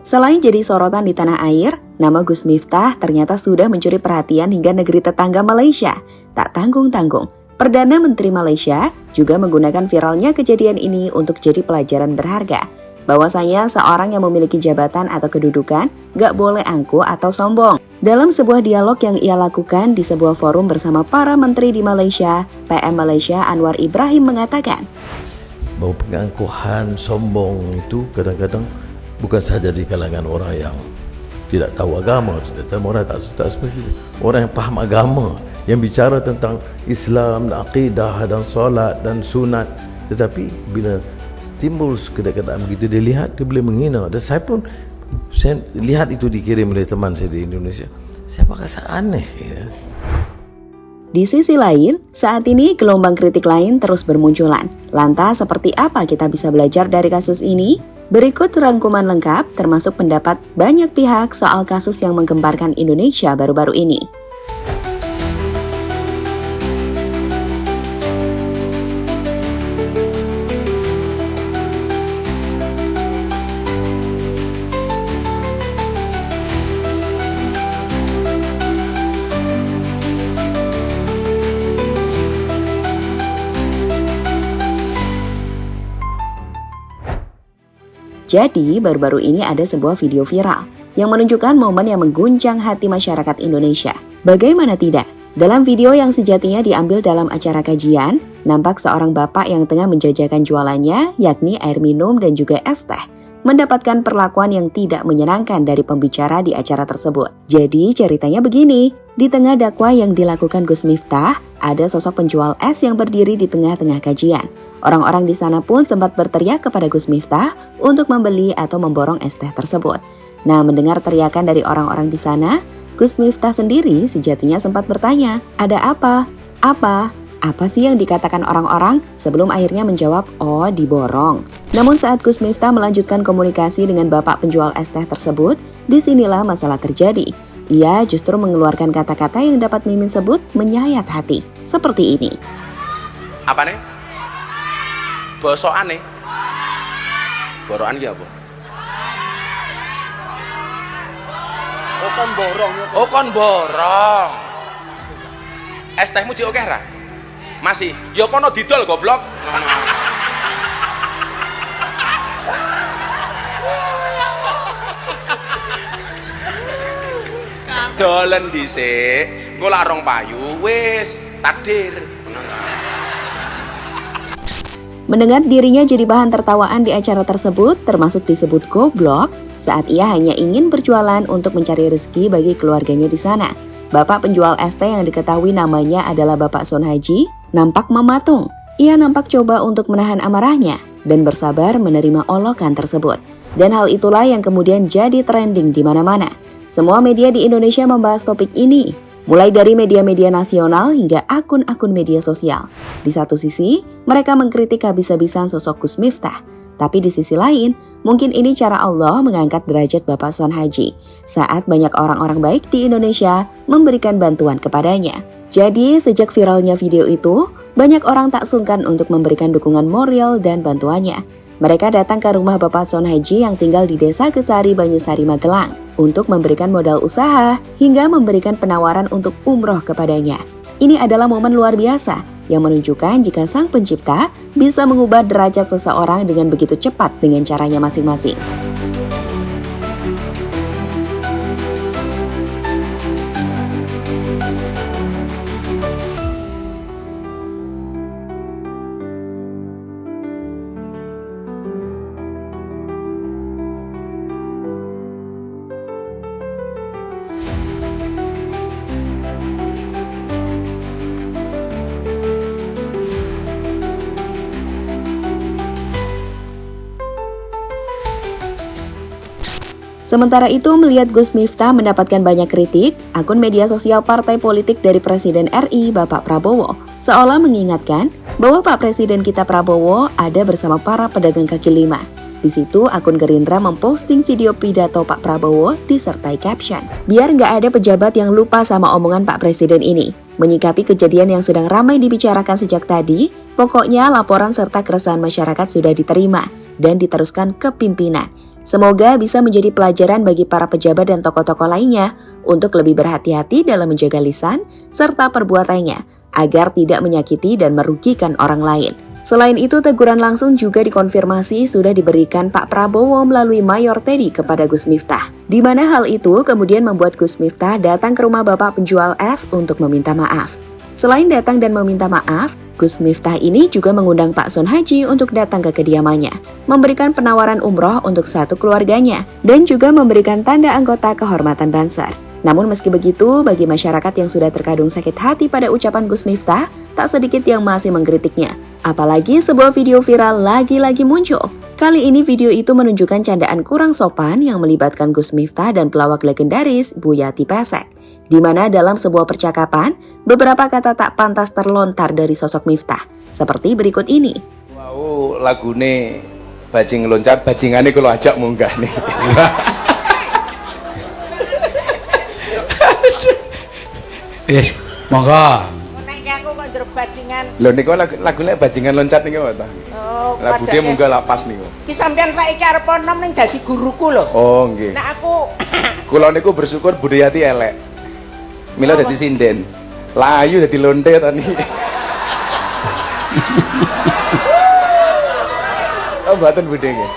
Selain jadi sorotan di tanah air, nama Gus Miftah ternyata sudah mencuri perhatian hingga negeri tetangga Malaysia. Tak tanggung-tanggung, Perdana Menteri Malaysia juga menggunakan viralnya kejadian ini untuk jadi pelajaran berharga. Bahwasanya seorang yang memiliki jabatan atau kedudukan gak boleh angkuh atau sombong. Dalam sebuah dialog yang ia lakukan di sebuah forum bersama para menteri di Malaysia, PM Malaysia Anwar Ibrahim mengatakan, bahwa pengangkuhan, sombong itu kadang-kadang bukan saja di kalangan orang yang tidak tahu agama, orang tak seperti itu. Orang yang paham agama, yang bicara tentang Islam, akidah dan solat dan sunat. Tetapi bila timbul keadaan begitu, dia lihat, dia boleh menghina. Dan saya lihat itu dikirim oleh teman saya di Indonesia. Saya merasa aneh ya. Di sisi lain, saat ini gelombang kritik lain terus bermunculan. Lantas seperti apa kita bisa belajar dari kasus ini? Berikut rangkuman lengkap termasuk pendapat banyak pihak soal kasus yang menggemparkan Indonesia baru-baru ini. Jadi, baru-baru ini ada sebuah video viral yang menunjukkan momen yang mengguncang hati masyarakat Indonesia. Bagaimana tidak? Dalam video yang sejatinya diambil dalam acara kajian, nampak seorang bapak yang tengah menjajakan jualannya, yakni air minum dan juga es teh, mendapatkan perlakuan yang tidak menyenangkan dari pembicara di acara tersebut. Jadi, ceritanya begini. Di tengah dakwah yang dilakukan Gus Miftah, ada sosok penjual es yang berdiri di tengah-tengah kajian. Orang-orang di sana pun sempat berteriak kepada Gus Miftah untuk membeli atau memborong es teh tersebut. Nah, mendengar teriakan dari orang-orang di sana, Gus Miftah sendiri sejatinya sempat bertanya, ada apa? Apa sih yang dikatakan orang-orang? Sebelum akhirnya menjawab, oh diborong. Namun saat Gus Miftah melanjutkan komunikasi dengan bapak penjual es teh tersebut, disinilah masalah terjadi. Ia justru mengeluarkan kata-kata yang dapat Mimin sebut menyayat hati. Seperti ini. Apa nih? Bosokan nih? Borokan ki apa? Oh kon borong. Es tehmu jek akeh ra? Masih. Ya kono didol goblok. Dolen dhisik, engko lak rong payu wis takdir. Mendengar dirinya jadi bahan tertawaan di acara tersebut, termasuk disebut goblok, saat ia hanya ingin berjualan untuk mencari rezeki bagi keluarganya di sana. Bapak penjual es teh yang diketahui namanya adalah Bapak Son Haji, nampak mematung. Ia nampak coba untuk menahan amarahnya dan bersabar menerima olokan tersebut. Dan hal itulah yang kemudian jadi trending di mana-mana. Semua media di Indonesia membahas topik ini, mulai dari media-media nasional hingga akun-akun media sosial. Di satu sisi, mereka mengkritik habis-habisan sosok Gus Miftah. Tapi di sisi lain, mungkin ini cara Allah mengangkat derajat Bapak Son Haji saat banyak orang-orang baik di Indonesia memberikan bantuan kepadanya. Jadi, sejak viralnya video itu, banyak orang tak sungkan untuk memberikan dukungan moral dan bantuannya. Mereka datang ke rumah Bapak Son Haji yang tinggal di Desa Kesari, Banyusari, Magelang untuk memberikan modal usaha hingga memberikan penawaran untuk umroh kepadanya. Ini adalah momen luar biasa yang menunjukkan jika Sang Pencipta bisa mengubah derajat seseorang dengan begitu cepat dengan caranya masing-masing. Sementara itu, melihat Gus Miftah mendapatkan banyak kritik, akun media sosial partai politik dari Presiden RI, Bapak Prabowo, seolah mengingatkan bahwa Pak Presiden kita Prabowo ada bersama para pedagang kaki lima. Di situ, akun Gerindra memposting video pidato Pak Prabowo disertai caption, biar nggak ada pejabat yang lupa sama omongan Pak Presiden ini. Menyikapi kejadian yang sedang ramai dibicarakan sejak tadi, pokoknya laporan serta keresahan masyarakat sudah diterima dan diteruskan ke pimpinan. Semoga bisa menjadi pelajaran bagi para pejabat dan tokoh-tokoh lainnya untuk lebih berhati-hati dalam menjaga lisan serta perbuatannya agar tidak menyakiti dan merugikan orang lain. Selain itu, teguran langsung juga dikonfirmasi sudah diberikan Pak Prabowo melalui Mayor Teddy kepada Gus Miftah. Di mana hal itu kemudian membuat Gus Miftah datang ke rumah bapak penjual es untuk meminta maaf. Selain datang dan meminta maaf, Gus Miftah ini juga mengundang Pak Sun Haji untuk datang ke kediamannya, memberikan penawaran umroh untuk satu keluarganya, dan juga memberikan tanda anggota kehormatan Banser. Namun meski begitu, bagi masyarakat yang sudah terkadung sakit hati pada ucapan Gus Miftah, tak sedikit yang masih mengkritiknya. Apalagi sebuah video viral lagi-lagi muncul. Kali ini video itu menunjukkan candaan kurang sopan yang melibatkan Gus Miftah dan pelawak legendaris Buyati Pesek. Di mana dalam sebuah percakapan, beberapa kata tak pantas terlontar dari sosok Miftah. Seperti berikut ini. Wow, lagune bajing loncat, bajingane kalau ajak munggah nih. Yes, monggo. Nek aku kok njero bajingan. Lho niku lagune bajingan loncat niku ta. Oh, Lagu dia munggah lapas niku. Ki sampean saiki arep nom ning dadi guruku lho. Oh, nggih. Nek aku Kula niku bersyukur Budayati elek. Mila dadi sinden. Layu dadi lonte ta niki. Oh, mboten Bude nggih.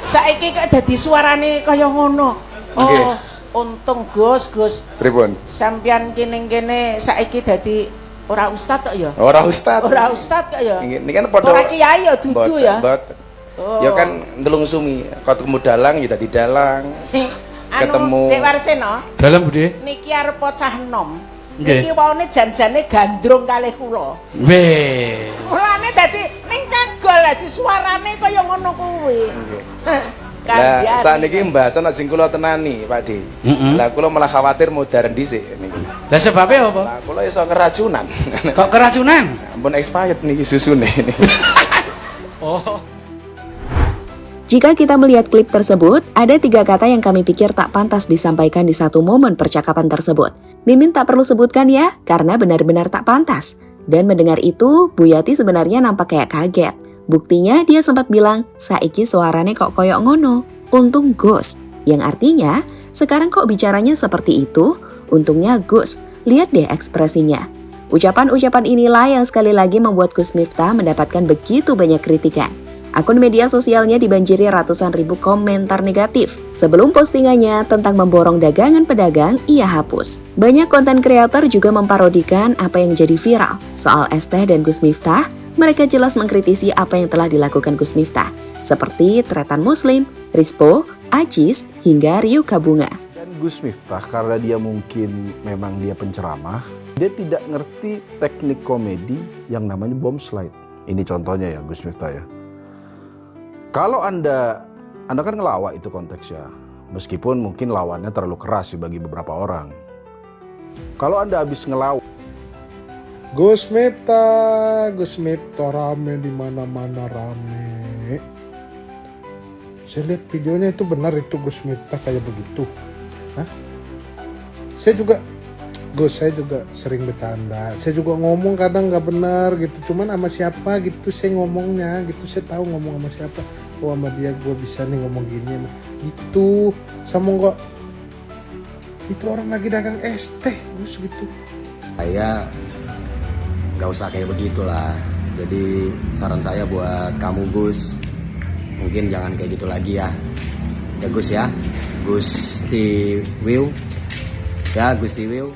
saiki kok dadi suarane kaya ngono. Nggih. Oh, untung Gus, Pripun? sampean kene saiki dadi ora ustad kok ya? Ora ustad. Ora ustad kok ya? Niki kan padha. Ora kiai ya dudu ya. Mboten. Oh. Ya kan ndelung sumi. Ketemu dalang ya dadi dalang. Ketemu. Dek Warsena, Dalam Bude. niki arep cah enom. Nggih. Niki waone janjane gandrung kalih kula. Weh. Mulane dadi ning kagol dadi suarane kaya ngono kuwi. Lah sakniki mbahasan ajeng kula tenani, Pak Di. Lah kula malah khawatir modern dhisik niki. Lah sebabnya apa? Lah kula iso keracunan. Kok keracunan? Ampun expired niki susune. Oh. Jika kita melihat klip tersebut, ada 3 kata yang kami pikir tak pantas disampaikan di satu momen percakapan tersebut. Mimin tak perlu sebutkan ya, karena benar-benar tak pantas. Dan mendengar itu, Buyati sebenarnya nampak kayak kaget. Buktinya dia sempat bilang, saiki suarane kok koyok ngono. Untung Gus, yang artinya, sekarang kok bicaranya seperti itu? Untungnya Gus, lihat deh ekspresinya. Ucapan-ucapan inilah yang sekali lagi membuat Gus Miftah mendapatkan begitu banyak kritikan. Akun media sosialnya dibanjiri ratusan ribu komentar negatif. Sebelum postingannya tentang memborong dagangan pedagang, ia hapus. Banyak konten kreator juga memparodikan apa yang jadi viral. Soal es teh dan Gus Miftah, mereka jelas mengkritisi apa yang telah dilakukan Gus Miftah. Seperti Tretan Muslim, Rispo, Ajis, hingga Ryu Kabunga. Dan Gus Miftah karena dia mungkin memang dia penceramah, dia tidak ngerti teknik komedi yang namanya bomb slide. Ini contohnya ya Gus Miftah ya. Kalau Anda kan ngelawak itu konteksnya, meskipun mungkin lawannya terlalu keras bagi beberapa orang. Kalau Anda habis ngelawak, Gus Miftah rame di mana-mana rame. Saya lihat videonya itu benar itu Gus Miftah kayak begitu. Hah? Saya juga sering bercanda. Saya juga ngomong kadang nggak benar gitu. Cuman sama siapa gitu saya ngomongnya gitu. Saya tahu ngomong sama siapa. Oh sama dia gue bisa nih ngomong gini. Itu sama kok. Itu orang lagi dagang es teh Gus gitu. Saya nggak usah kayak begitulah. Jadi saran saya buat kamu Gus, mungkin jangan kayak gitu lagi ya. Ya Gus ya. Gusti Will. Ya Gusti Will.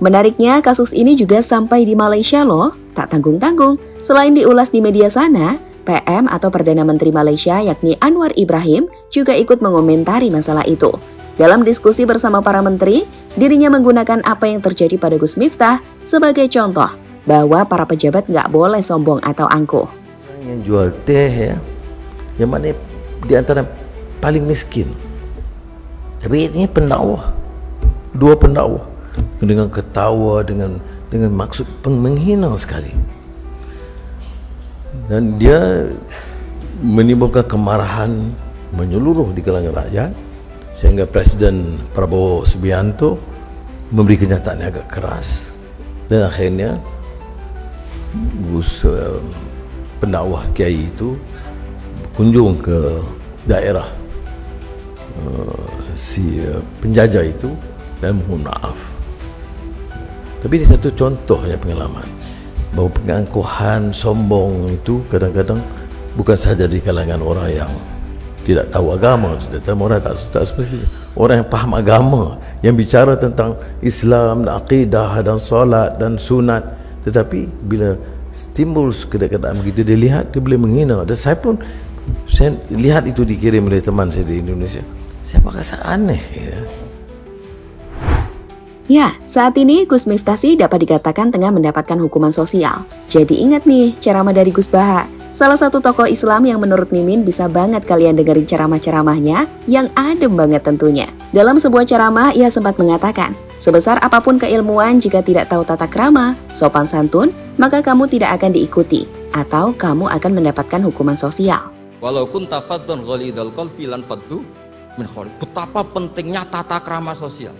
Menariknya, kasus ini juga sampai di Malaysia loh. Tak tanggung-tanggung, selain diulas di media sana, PM atau Perdana Menteri Malaysia yakni Anwar Ibrahim juga ikut mengomentari masalah itu. Dalam diskusi bersama para menteri, dirinya menggunakan apa yang terjadi pada Gus Miftah sebagai contoh bahwa para pejabat nggak boleh sombong atau angkuh. Yang jual teh ya, yang mana di antara paling miskin. Tapi ini pendakwah, dua pendakwah dengan ketawa, dengan maksud menghina sekali, dan dia menimbulkan kemarahan menyeluruh di kalangan rakyat, sehingga Presiden Prabowo Subianto memberi kenyataan yang agak keras, dan akhirnya Gus pendakwah kiai itu kunjung ke daerah si penjajah itu dan mohon maaf. Tapi ini satu contohnya pengalaman bahwa pengangkuhan sombong itu kadang-kadang bukan saja di kalangan orang yang tidak tahu agama, orang tak semestinya, orang yang paham agama, yang bicara tentang Islam, dan akidah dan solat dan sunat, tetapi bila timbul kedekatan begitu dia lihat, dia boleh menghina. Dan saya lihat itu dikirim oleh teman saya di Indonesia, saya merasa aneh ya. Ya, saat ini Gus Miftah sih dapat dikatakan tengah mendapatkan hukuman sosial. Jadi ingat nih, ceramah dari Gus Baha, salah satu tokoh Islam yang menurut Mimin bisa banget kalian dengerin ceramah-ceramahnya yang adem banget tentunya. Dalam sebuah ceramah, ia sempat mengatakan, sebesar apapun keilmuan jika tidak tahu tata krama, sopan santun, maka kamu tidak akan diikuti, atau kamu akan mendapatkan hukuman sosial. Walau kunta faddan ghalidhal qalbi lan faddu min khawlik. Betapa pentingnya tata krama sosial.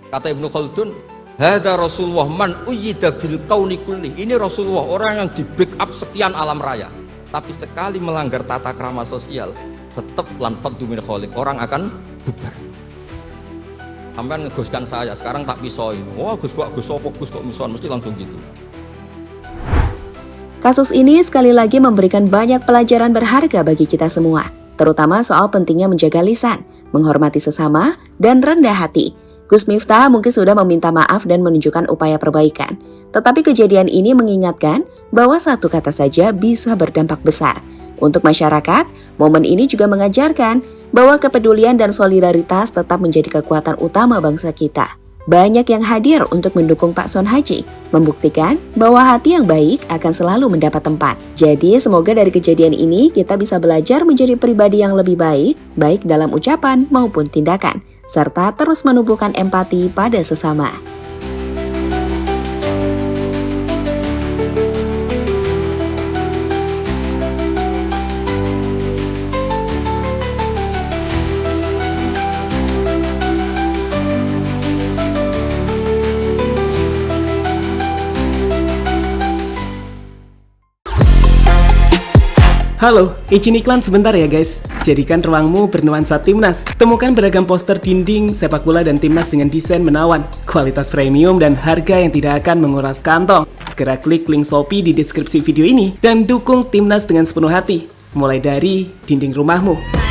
Kata Ibnu Khaldun, hadza Rasulullah man uyyida fil kauni kulli. Ini Rasulullah, orang yang di backup sekian alam raya. Tapi sekali melanggar tata krama sosial, tetap lan faddu min khawlik, orang akan bubar. Sampean ngegoskan saya, sekarang tak pisoi. Wah, Gus kok misuan, mesti langsung gitu. Kasus ini sekali lagi memberikan banyak pelajaran berharga bagi kita semua, terutama soal pentingnya menjaga lisan, menghormati sesama, dan rendah hati. Gus Miftah mungkin sudah meminta maaf dan menunjukkan upaya perbaikan. Tetapi kejadian ini mengingatkan bahwa satu kata saja bisa berdampak besar. Untuk masyarakat, momen ini juga mengajarkan bahwa kepedulian dan solidaritas tetap menjadi kekuatan utama bangsa kita. Banyak yang hadir untuk mendukung Pak Son Haji, membuktikan bahwa hati yang baik akan selalu mendapat tempat. Jadi semoga dari kejadian ini kita bisa belajar menjadi pribadi yang lebih baik, baik dalam ucapan maupun tindakan, serta terus menumbuhkan empati pada sesama. Halo, izin iklan sebentar ya guys. Jadikan ruangmu bernuansa timnas. Temukan beragam poster dinding, sepak bola dan timnas dengan desain menawan, kualitas premium dan harga yang tidak akan menguras kantong. Segera klik link Shopee di deskripsi video ini dan dukung timnas dengan sepenuh hati. Mulai dari dinding rumahmu.